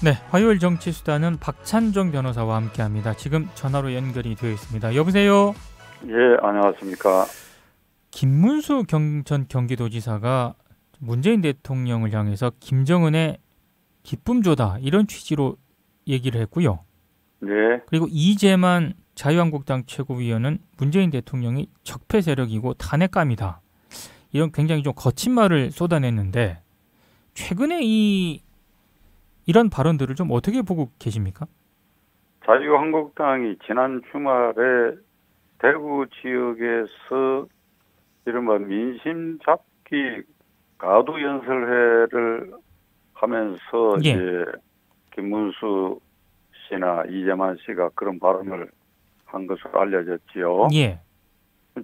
네, 화요일 정치수다는 박찬종 변호사와 함께합니다. 지금 전화로 연결이 되어 있습니다. 여보세요? 예, 안녕하십니까. 김문수 전 경기도지사가 문재인 대통령을 향해서 김정은의 기쁨조다 이런 취지로 얘기를 했고요. 네. 그리고 이재만 자유한국당 최고위원은 문재인 대통령이 적폐 세력이고 탄핵감이다. 이런 굉장히 좀 거친 말을 쏟아냈는데 최근에 이런 발언들을 좀 어떻게 보고 계십니까? 자유한국당이 지난 주말에 대구 지역에서 이른바 민심 잡기 가두 연설회를 하면서 예. 이제 김문수 씨나 이재만 씨가 그런 발언을 한 것으로 알려졌지요. 예.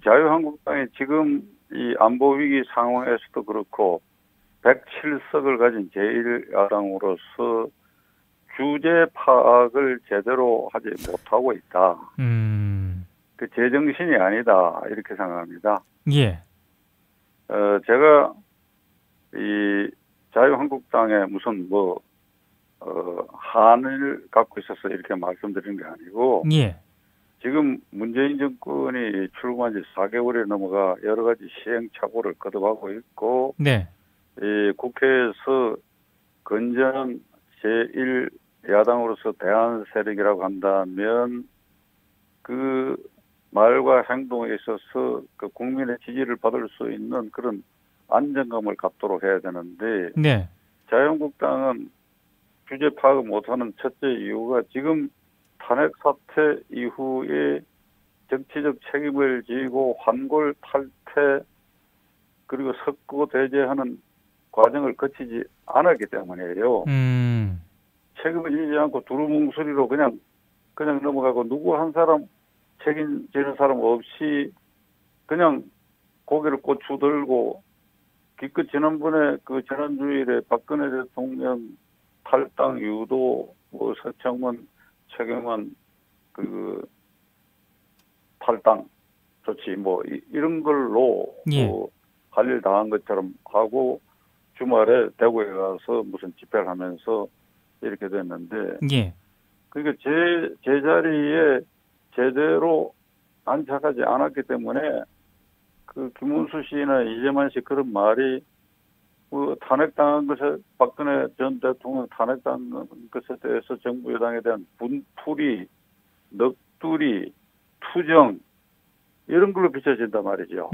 자유한국당이 지금 이 안보 위기 상황에서도 그렇고 107석을 가진 제1야당으로서 주제 파악을 제대로 하지 못하고 있다. 그 제정신이 아니다 이렇게 생각합니다. 예. 제가 이 자유한국당에 무슨 한을 갖고 있어서 이렇게 말씀드리는 게 아니고 예. 지금 문재인 정권이 출범한 지 4개월이 넘어가 여러 가지 시행착오를 거듭하고 있고 네. 이 국회에서 건전한 제1야당으로서 대안 세력이라고 한다면 그 말과 행동에 있어서 그 국민의 지지를 받을 수 있는 그런 안정감을 갖도록 해야 되는데 네. 자유한국당은 주제 파악을 못하는 첫째 이유가 지금 탄핵 사태 이후에 정치적 책임을 지고 환골 탈퇴 그리고 석고대죄하는 과정을 거치지 않았기 때문이에요. 책임을 지지 않고 두루뭉술이로 그냥 넘어가고 누구 한 사람 책임지는 사람 없이 그냥 고개를 고추 들고 기껏 지난번에 그 지난주일에 박근혜 대통령 탈당 유도 서청원 최경환 그 탈당 조치 이런 걸로 예. 할 일 당한 것처럼 하고 주말에 대구에 가서 무슨 집회를 하면서 이렇게 됐는데 예. 그러니까 제 자리에 제대로 안착하지 않았기 때문에 그 김문수 씨나 이재만 씨 그런 말이 탄핵당한 것에 박근혜 전 대통령 탄핵당한 것에 대해서 정부 여당에 대한 분풀이, 넋두리, 투정 이런 걸로 비춰진단 말이죠.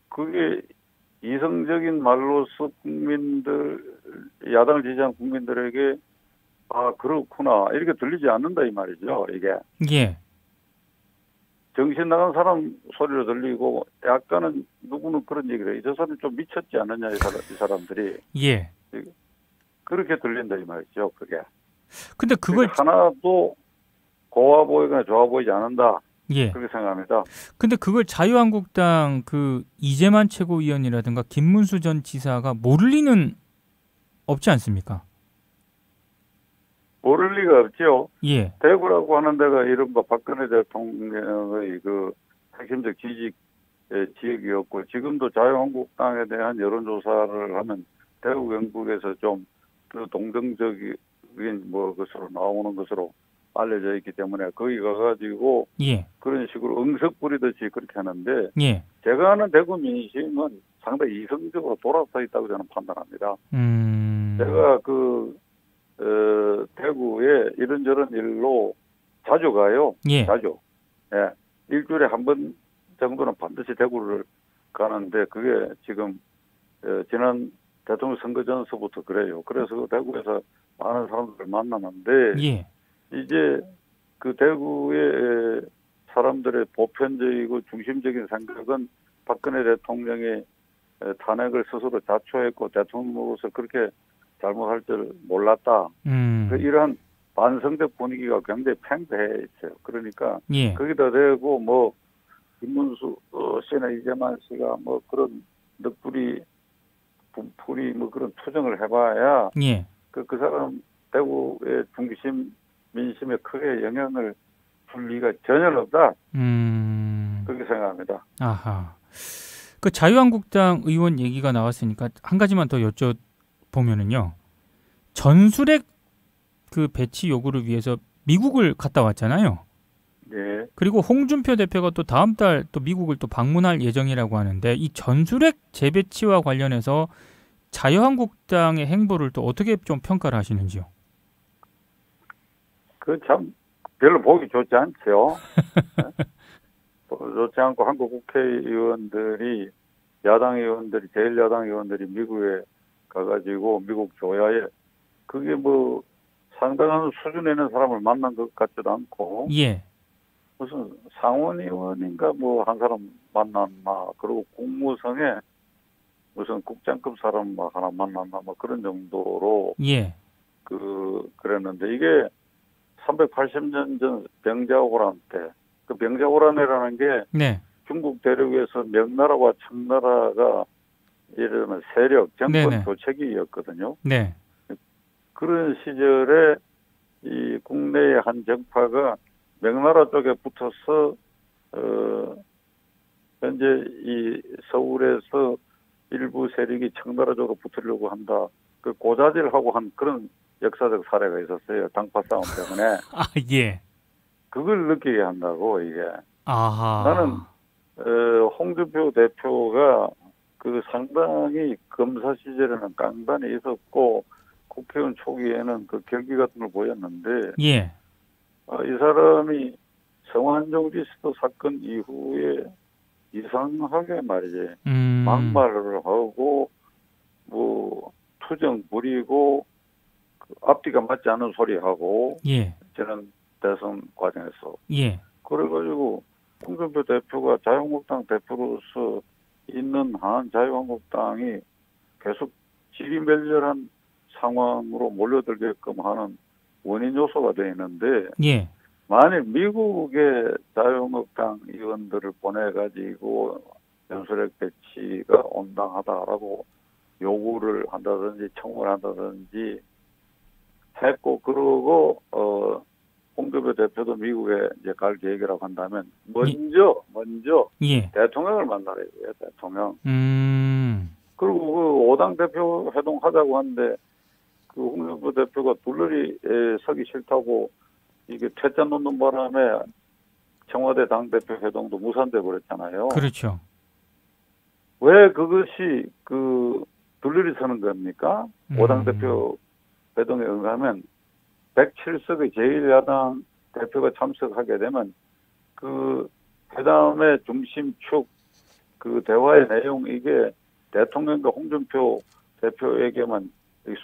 그게 이성적인 말로서 국민들 야당을 지지한 국민들에게 아 그렇구나 이렇게 들리지 않는다 이 말이죠. 이게 예. 정신 나간 사람 소리로 들리고 약간은 누구는 그런 얘기를 해요. 저 사람이 좀 미쳤지 않느냐 이 사람들이. 예. 그렇게 들린다 이 말이죠. 그게. 근데 그걸 하나도 고와 보이거나 좋아 보이지 않는다. 예. 그렇게 생각합니다. 근데 그걸 자유한국당 그 이재만 최고위원이라든가 김문수 전 지사가 모를 리는 없지 않습니까? 모를 리가 없죠. 예. 대구라고 하는 데가 이른바 박근혜 대통령의 그 핵심적 지지 지역이었고 지금도 자유한국당에 대한 여론조사를 하면 대구 경북에서 좀 그 동정적인 것으로 나오는 것으로 알려져 있기 때문에 거기 가가지고 예. 그런 식으로 응석 부리듯이 그렇게 하는데 예. 제가 아는 대구 민심은 상당히 이성적으로 돌아서 있다고 저는 판단합니다. 제가 대구에 이런저런 일로 자주 가요. 예. 자주. 예. 일주일에 한 번 정도는 반드시 대구를 가는데 그게 지금 지난 대통령 선거 전서부터 그래요. 그래서 대구에서 많은 사람들을 만나는데 예. 이제 그 대구의 사람들의 보편적이고 중심적인 생각은 박근혜 대통령의 탄핵을 스스로 자초했고 대통령으로서 그렇게 잘못할 줄 몰랐다. 이러한 반성적 분위기가 굉장히 팽배해 있어요. 그러니까 예. 거기다 대고 김문수 씨나 이재만 씨가 그런 넋두리 분풀이 그런 투정을 해봐야 예. 그 사람 대구의 중심 민심에 크게 영향을 줄 리가 전혀 없다. 그렇게 생각합니다. 아하. 그 자유한국당 의원 얘기가 나왔으니까 한 가지만 더 여쭤보면은요. 전술핵 그 배치 요구를 위해서 미국을 갔다 왔잖아요. 예. 그리고 홍준표 대표가 또 다음 달 또 미국을 또 방문할 예정이라고 하는데 이 전술핵 재배치와 관련해서 자유한국당의 행보를 또 어떻게 좀 평가를 하시는지요? 그 참 별로 보기 좋지 않죠. 좋지 않고 한국 국회의원들이 야당 의원들이 제일 야당 의원들이 미국에 가가지고 미국 조야에 그게 뭐 상당한 수준에 있는 사람을 만난 것 같지도 않고 예. 무슨 상원 의원인가 뭐 한 사람 만났나 그리고 국무성에 무슨 국장급 사람 막 하나 만났나 뭐 그런 정도로 예. 그랬는데 이게 380년 전 병자호란 때 그 병자호란이라는 게 네. 중국 대륙에서 명나라와 청나라가 예를 들면 세력 정권 네네. 교체기였거든요. 네. 그런 시절에 이 국내의 한 정파가 명나라 쪽에 붙어서 현재 이 서울에서 일부 세력이 청나라 쪽으로 붙으려고 한다. 그 고자질하고 한 그런 역사적 사례가 있었어요. 당파 싸움 때문에. 아, 예. 그걸 느끼게 한다고 이게. 아하. 나는 홍준표 대표가 그 상당히 검사 시절에는 깡단이 있었고 국회의원 초기에는 그 결기 같은 걸 보였는데 예. 이 사람이 성완종 리스트 사건 이후에 이상하게 말이지 막말을 하고 뭐 투정 부리고 그 앞뒤가 맞지 않는 소리 하고 예. 저는 대선 과정에서 예. 그래가지고 홍준표 대표가 자유한국당 대표로서 있는 한 자유한국당이 계속 지리멸렬한 상황으로 몰려들게끔 하는 원인 요소가 되어 있는데 예. 만일 미국의 자유한국당 의원들을 보내가지고 전술핵 배치가 온당하다라고 요구를 한다든지 청구를 한다든지 했고 그러고 홍준표 대표도 미국에 이제 갈 계획이라고 한다면 먼저 예. 대통령을 만나야 돼요. 대통령. 그리고 그 5당 대표 회동하자고 하는데 그 홍준표 대표가 둘러리 서기 싫다고 이게 퇴짜 놓는 바람에 청와대 당대표 회동도 무산돼 버렸잖아요. 그렇죠. 왜 그것이 그 둘러리 서는 겁니까? 5당 대표 회동에 응하면 107석의 제1야당 대표가 참석하게 되면 그 회담의 중심축 그 대화의 내용 이게 대통령과 홍준표 대표에게만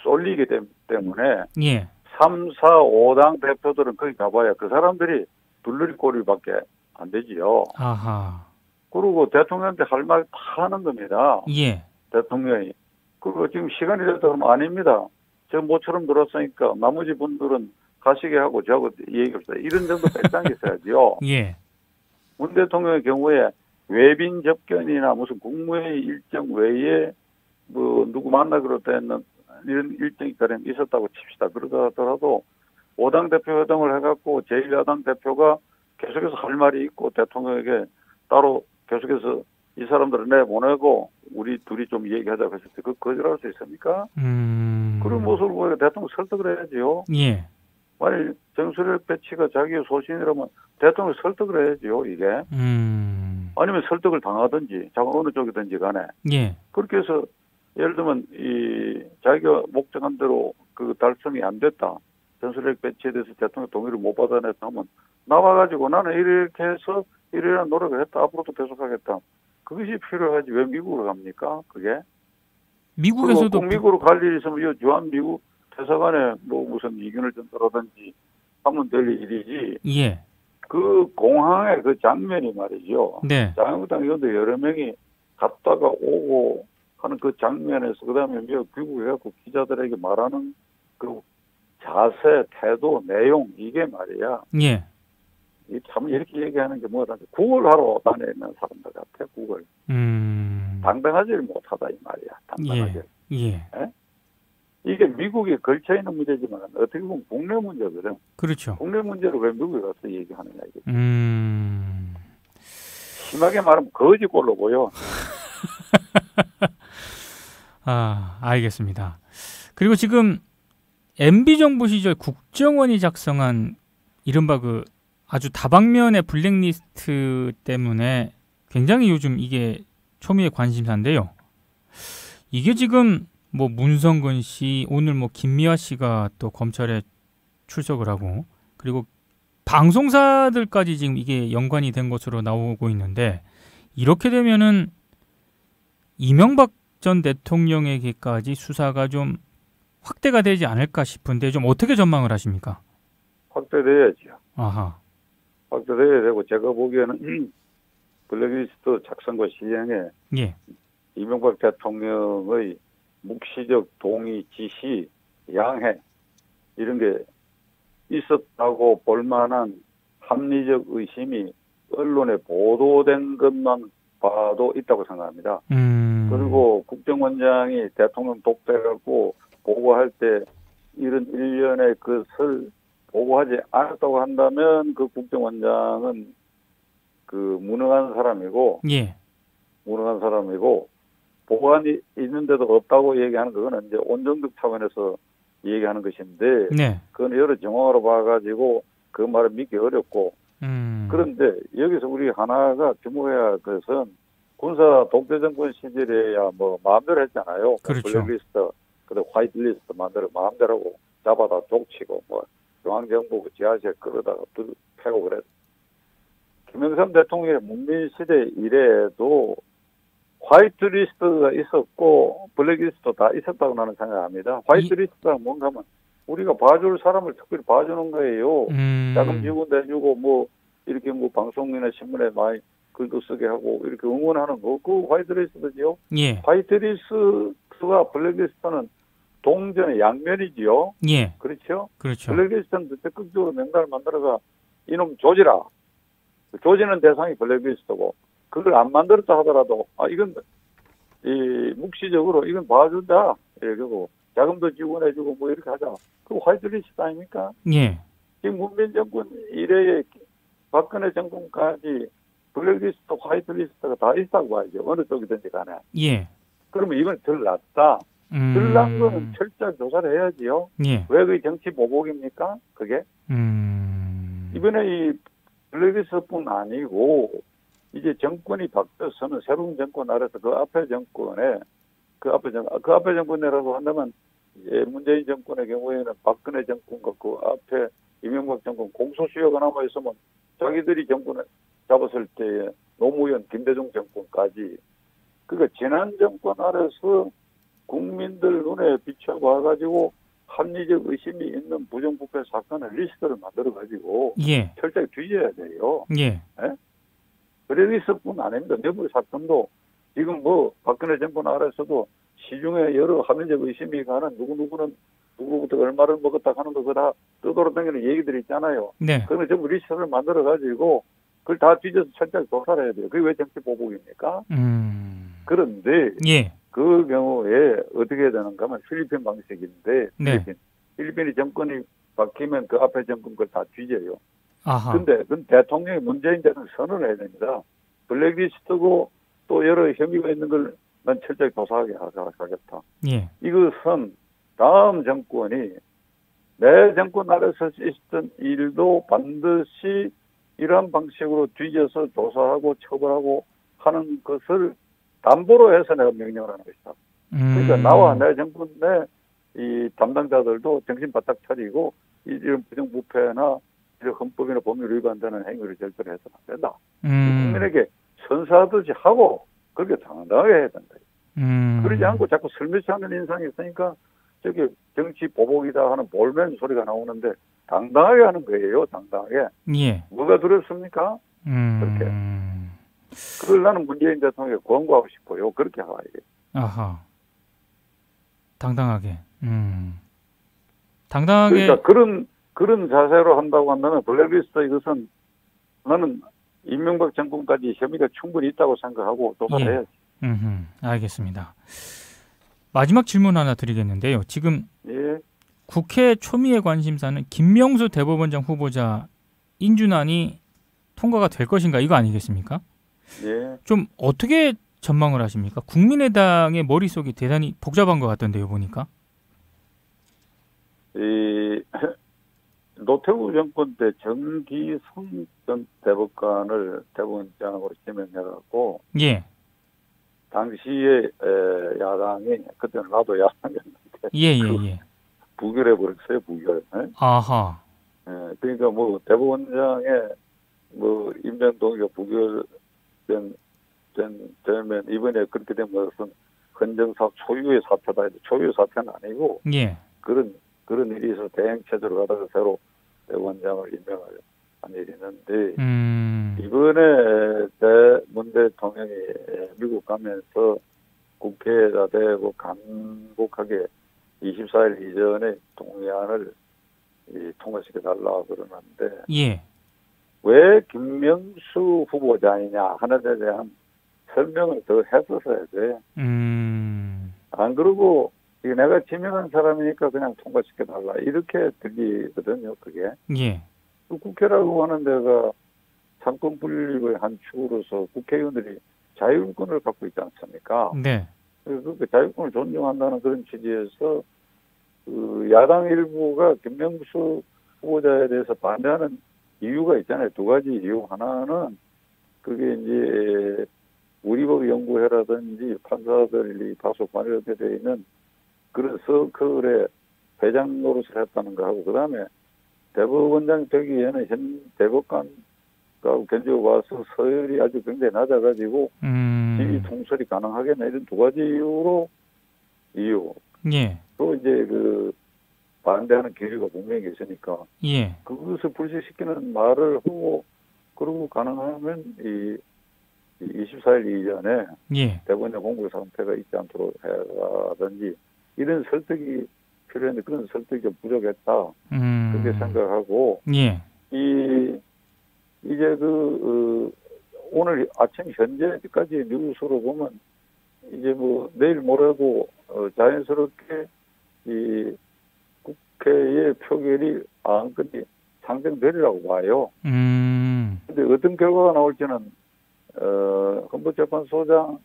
쏠리기 때문에 예. 3, 4, 5당 대표들은 거기 가봐야 그 사람들이 둘러리 꼬리밖에 안 되지요. 아하. 그리고 대통령한테 할 말 다 하는 겁니다. 예. 대통령이. 그리고 지금 시간이 됐다 그러면 아닙니다. 저 모처럼 들었으니까 나머지 분들은 가시게 하고 저하고 얘기 없어요. 이런 정도 배짱이 있어야죠. 예. 문 대통령의 경우에 외빈 접견이나 무슨 국무회의 일정 외에 뭐 누구 만나기로 됐는 이런 일정이 가령 있었다고 칩시다. 그러다 하더라도 5당 대표 회동을 해갖고 제1야당 대표가 계속해서 할 말이 있고 대통령에게 따로 계속해서 이 사람들을 내보내고 우리 둘이 좀 얘기하자고 했을 때 그 거절할 수 있습니까? 그런 모습을 보니까 대통령 설득을 해야지요. 예. 만일 전술핵 배치가 자기의 소신이라면 대통령 설득을 해야지요. 이게. 아니면 설득을 당하든지 자꾸 어느 쪽이든지 간에. 예. 그렇게 해서 예를 들면 이 자기가 목적한 대로 그 달성이 안 됐다. 전술핵 배치에 대해서 대통령 동의를 못 받아냈다 하면 나와가지고 나는 이렇게 해서 이러한 노력을 했다. 앞으로도 계속하겠다. 그것이 필요하지 왜 미국으로 갑니까? 그게? 미국에서도 꼭 미국으로 갈 일이 있으면 주한 미국 대사관에 뭐 무슨 이견을 전달하든지 하면 될 일이지. 예. 그 공항의 그 장면이 말이죠. 네. 자유한국당 의원들 여러 명이 갔다가 오고 하는 그 장면에서 그다음에 미국에 가고 기자들에게 말하는 그 자세, 태도, 내용 이게 말이야. 예. 참 이렇게 얘기하는 게 뭐다. 구걸하러 다니는 사람들 같아. 구걸. 당당하지를 못하다 이 말이야. 당당하지. 예. 예? 이게 미국에 걸쳐 있는 문제지만 어떻게 보면 국내 문제거든. 그렇죠. 국내 문제를 왜 미국에 가서 얘기하느냐 이게. 심하게 말하면 거지꼴로 보여. 아, 알겠습니다. 그리고 지금 MB 정부 시절 국정원이 작성한 이른바 그 아주 다방면의 블랙리스트 때문에 굉장히 요즘 이게 초미의 관심사인데요. 이게 지금 뭐 문성근 씨, 오늘 뭐 김미화 씨가 또 검찰에 출석을 하고, 그리고 방송사들까지 지금 이게 연관이 된 것으로 나오고 있는데, 이렇게 되면은 이명박 전 대통령에게까지 수사가 좀 확대가 되지 않을까 싶은데, 좀 어떻게 전망을 하십니까? 확대돼야죠. 아하. 확대돼야 되고, 제가 보기에는 블랙리스트 작성과 시행에 예. 이명박 대통령의 묵시적 동의, 지시, 양해 이런 게 있었다고 볼 만한 합리적 의심이 언론에 보도된 것만 봐도 있다고 생각합니다. 그리고 국정원장이 대통령 독대하고 보고할 때 이런 일련의 것을 보고하지 않았다고 한다면 그 국정원장은 그 무능한 사람이고, 예. 무능한 사람이고, 보고안이 있는데도 없다고 얘기하는 그거는 이제 온정적 차원에서 얘기하는 것인데, 네. 그건 여러 정황으로 봐가지고 그 말을 믿기 어렵고, 그런데 여기서 우리 하나가 주목해야 할 것은 군사 독재 정권 시절에야 뭐 마음대로 했잖아요. 그렇죠. 블랙리스트, 그다음 화이트리스트 마음대로 하고 잡아다 족치고 뭐 중앙정부 지하실 끌어다가 패고 그랬. 김영삼 대통령의 문민시대 이래에도 화이트리스트가 있었고 블랙리스트도 다 있었다고 나는 생각합니다. 화이트리스트가 뭔가 하면 우리가 봐줄 사람을 특별히 봐주는 거예요. 자금 지원 내주고 뭐 이렇게 뭐 방송이나 신문에 많이 글도 쓰게 하고 이렇게 응원하는 거, 그 화이트리스트죠. 예. 화이트리스트와 블랙리스트는 동전의 양면이지요. 예. 그렇죠? 그렇죠. 블랙리스트는 적극적으로 명단을 만들어가 이놈 조지라. 조지는 대상이 블랙리스트고 그걸 안 만들었다 하더라도 이건 이 묵시적으로 이건 봐준다. 이러고 자금도 지원해주고 뭐 이렇게 하자. 그 화이트리스트 아닙니까? 예. 지금 문민 정권 이래에 박근혜 정권까지 블랙리스트, 화이트리스트가 다 있다고 봐야죠. 어느 쪽이든지 간에. 예. 그러면 이건 덜 낫다. 덜 난 거는 철저히 조사를 해야지요. 예. 왜 그게 정치 보복입니까? 그게? 이번에 이 블랙리스트뿐 아니고 이제 정권이 바뀌어서는 새로운 정권 아래서 그 앞에 정권이라고 한다면 문재인 정권의 경우에는 박근혜 정권과 그 앞에 이명박 정권 공소시효가 남아있으면 자기들이 정권을 잡았을 때 노무현 김대중 정권까지 그러니까 지난 정권 아래서 국민들 눈에 비춰봐가지고 합리적 의심이 있는 부정부패 사건의 리스트를 만들어가지고 예. 철저히 뒤져야 돼요. 예. 블랙리스트뿐 아닙니다. 내부 사건도 지금 뭐 박근혜 정권 아래서도 시중에 여러 합리적 의심이 가는 누구는 누구부터 얼마를 먹었다 하는 거 다 떠돌아다니는 얘기들이 있잖아요. 네. 그러면 전부 리스트를 만들어가지고 그걸 다 뒤져서 철저히 조사를 해야 돼요. 그게 왜 정치 보복입니까? 그런데 예. 그 경우에 어떻게 되는가 하면 필리핀 방식인데 네. 필리핀이 정권이 바뀌면 그 앞에 정권 그걸 다 뒤져요. 아하. 근데 그 대통령이 문재인 대통령 선언을 해야 됩니다. 블랙리스트고 또 여러 혐의가 있는 걸 난 철저히 조사하게 하겠다. 예. 이것은 다음 정권이 내 정권 아래서 있었던 일도 반드시 이러한 방식으로 뒤져서 조사하고 처벌하고 하는 것을 담보로 해서 내가 명령을 하는 것이다. 그러니까 나와 내 정권 내 이 담당자들도 정신 바짝 차리고 이런 부정부패나 이런 헌법이나 법률 위반되는 행위를 절대로 해서는 안 된다. 국민에게 선사하듯이 하고 그렇게 당당하게 해야 된다. 그러지 않고 자꾸 슬며시 하는 인상이 있으니까 저기 정치 보복이다 하는 볼멘 소리가 나오는데 당당하게 하는 거예요. 당당하게. 예. 뭐가 두렵습니까? 그렇게. 그걸 나는 문재인 대통령에 권고하고 싶어요. 그렇게 하야 돼. 아하. 당당하게. 당당하게. 그러니까 그런 자세로 한다고 한다면 블랙리스트 이것은 나는 이명박 정권까지 혐의가 충분히 있다고 생각하고 조사를 해야지. 알겠습니다. 마지막 질문 하나 드리겠는데요. 지금 예. 국회 초미의 관심사는 김명수 대법원장 후보자 인준안이 통과가 될 것인가 이거 아니겠습니까? 예. 좀 어떻게 전망을 하십니까? 국민의당의 머릿속이 대단히 복잡한 것 같던데요, 보니까. 이 노태우 정권 때 정기성 전 대법관을 대법원장으로 지명해갖고 예. 당시에 야당이 그때는 나도 야당이었는데 예. 부결해 버렸어요. 부결. 예? 아하. 그러니까 뭐 대법원장의 뭐 임명 동의가 부결되면 이번에 그렇게 된 것은 헌정사 초유의 사태다. 초유의 사태는 아니고 예. 그런 일이 있어서 대행 체제로 가다가 새로 대법원장을 임명을 한 일이 있는데 이번에 문 대통령이 미국 가면서 국회에다 대고 간곡하게 24일 이전에 동의안을 통과시켜 달라고 그러는데 예. 왜 김명수 후보자이냐 하는 데 대한 설명을 더 했었어야 돼. 안 그러고 내가 지명한 사람이니까 그냥 통과시켜 달라 이렇게 들리거든요. 그게. 예. 국회라고 하는 데가 상권 분립의 한 축으로서 국회의원들이 자율권을 갖고 있지 않습니까? 네. 그래서 그 자율권을 존중한다는 그런 취지에서 그 야당 일부가 김명수 후보자에 대해서 반대하는 이유가 있잖아요. 두 가지 이유. 하나는 그게 이제 우리법 연구회라든지 판사들이 다소 관여되어 있는 그런 서클의 회장 노릇을 했다는 거 하고 그다음에 대법원장 되기에는 현 대법관과 견주어 봐서 서열이 아주 굉장히 낮아가지고 지위 통솔이 가능하겠나 이런 두 가지 이유. 예. 또 이제 그 반대하는 계류가 분명히 있으니까 예. 그것을 불식시키는 말을 하고 그러고 가능하면 이 24일 이전에 예. 대법원의 공고 상태가 있지 않도록 해라든지 이런 설득이 필요했는데 그런 설득이 좀 부족했다. 그렇게 생각하고 예. 이제 오늘 아침 현재까지 뉴스로 보면 이제 뭐 내일 모레고 자연스럽게 이 국회의 표결이 안건이 상정되리라고 봐요. 근데 어떤 결과가 나올지는 헌법재판소장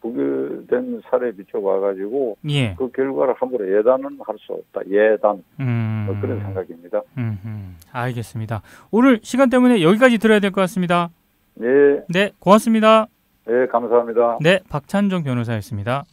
부결된 사례에 비춰봐가지고 예. 그 결과를 함부로 예단은 할 수 없다. 예단. 뭐 그런 생각입니다. 알겠습니다. 오늘 시간 때문에 여기까지 들어야 될 것 같습니다. 네. 네, 고맙습니다. 네, 감사합니다. 네, 박찬종 변호사였습니다.